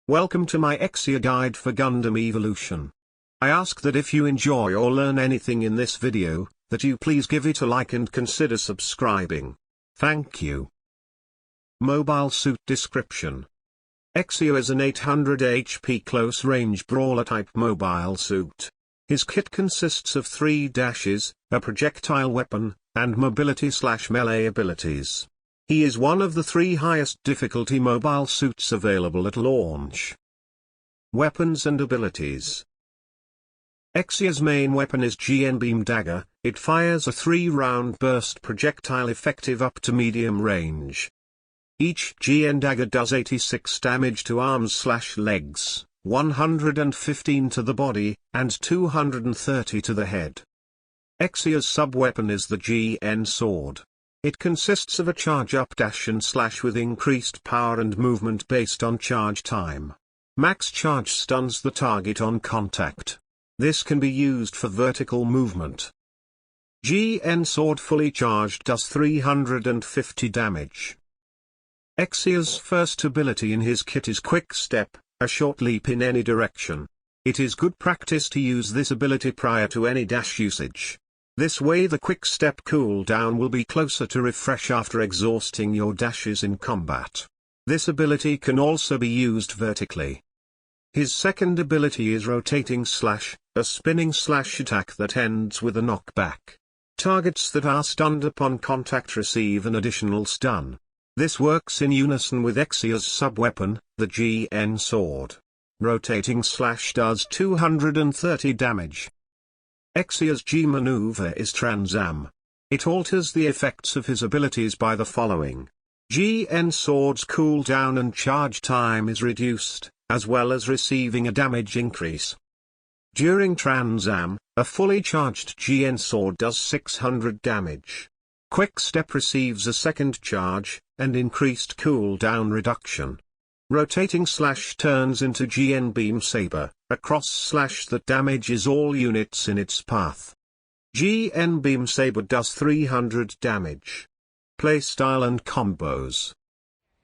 Welcome to my Exia guide for Gundam Evolution. I ask that if you enjoy or learn anything in this video, that you please give it a like and consider subscribing. Thank you. Mobile Suit Description. Exia is an 800 HP close-range brawler-type mobile suit. His kit consists of 3 dashes, a projectile weapon, and mobility/melee abilities. He is one of the 3 highest difficulty mobile suits available at launch. Weapons and abilities. Exia's main weapon is GN Beam Dagger. It fires a 3-round burst projectile effective up to medium range. Each GN Dagger does 86 damage to arms/legs, 115 to the body, and 230 to the head. Exia's sub-weapon is the GN Sword. It consists of a charge-up dash and slash with increased power and movement based on charge time. Max charge stuns the target on contact. This can be used for vertical movement. GN Sword fully charged does 350 damage. Exia's first ability in his kit is Quick Step, a short leap in any direction. It is good practice to use this ability prior to any dash usage. This way the quick step cooldown will be closer to refresh after exhausting your dashes in combat. This ability can also be used vertically. His second ability is Rotating Slash, a spinning slash attack that ends with a knockback. Targets that are stunned upon contact receive an additional stun. This works in unison with Exia's sub-weapon, the GN Sword. Rotating Slash does 230 damage. Exia's G maneuver is Transam. It alters the effects of his abilities by the following. GN Sword's cooldown and charge time is reduced, as well as receiving a damage increase. During Transam, a fully charged GN Sword does 600 damage. Quick Step receives a second charge, and increased cooldown reduction. Rotating Slash turns into GN Beam Saber, a cross slash that damages all units in its path. GN Beam Saber does 300 damage. Playstyle and Combos.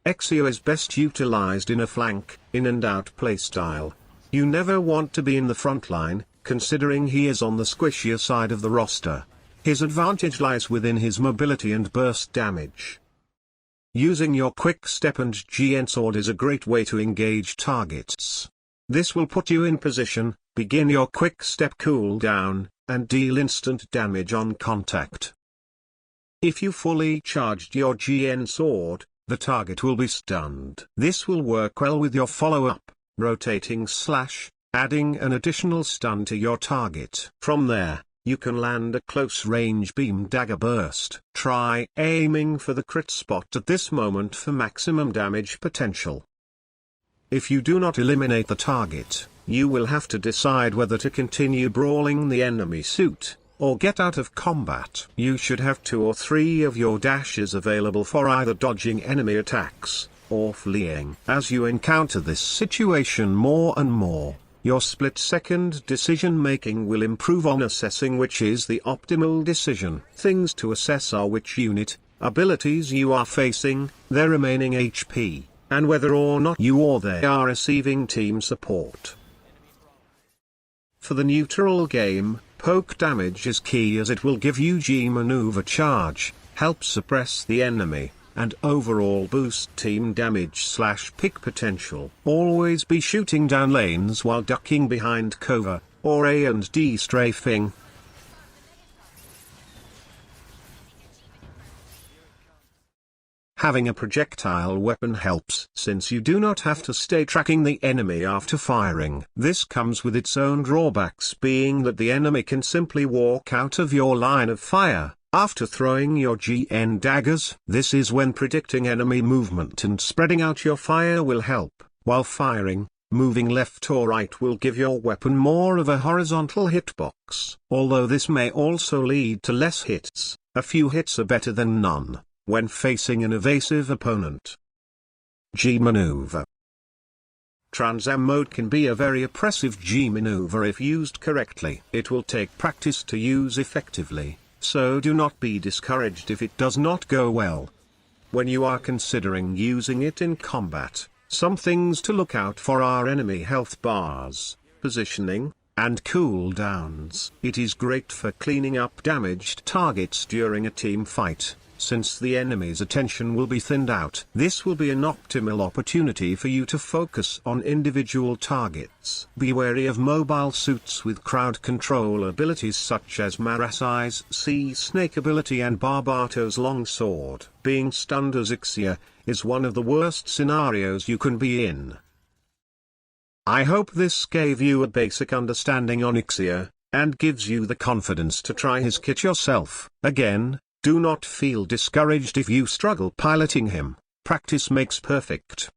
Exia is best utilized in a flank, in and out playstyle. You never want to be in the front line, considering he is on the squishier side of the roster. His advantage lies within his mobility and burst damage. Using your Quick Step and GN Sword is a great way to engage targets. This will put you in position, begin your Quick Step cooldown, and deal instant damage on contact. If you fully charged your GN Sword, the target will be stunned. This will work well with your follow-up, Rotating Slash, adding an additional stun to your target. From there, you can land a close-range beam dagger burst. Try aiming for the crit spot at this moment for maximum damage potential. If you do not eliminate the target, you will have to decide whether to continue brawling the enemy suit, or get out of combat. You should have 2 or 3 of your dashes available for either dodging enemy attacks, or fleeing. As you encounter this situation more and more, your split-second decision-making will improve on assessing which is the optimal decision. Things to assess are which unit, abilities you are facing, their remaining HP, and whether or not you or they are receiving team support. For the neutral game, poke damage is key as it will give you G maneuver charge, help suppress the enemy, and overall boost team damage/pick potential. Always be shooting down lanes while ducking behind cover, or A&D strafing. Having a projectile weapon helps since you do not have to stay tracking the enemy after firing. This comes with its own drawbacks, being that the enemy can simply walk out of your line of fire after throwing your GN daggers. This is when predicting enemy movement and spreading out your fire will help. While firing, moving left or right will give your weapon more of a horizontal hitbox. Although this may also lead to less hits, a few hits are better than none when facing an evasive opponent. G maneuver. Transam mode can be a very oppressive G maneuver if used correctly. It will take practice to use effectively, so do not be discouraged if it does not go well. When you are considering using it in combat, Some things to look out for are enemy health bars, positioning, and cooldowns. It is great for cleaning up damaged targets during a team fight, since the enemy's attention will be thinned out. This will be an optimal opportunity for you to focus on individual targets. Be wary of mobile suits with crowd control abilities such as Marasai's Sea Snake ability and Barbato's Longsword. Being stunned as Exia is one of the worst scenarios you can be in. I hope this gave you a basic understanding on Exia, and gives you the confidence to try his kit yourself. Again, do not feel discouraged if you struggle piloting him. Practice makes perfect.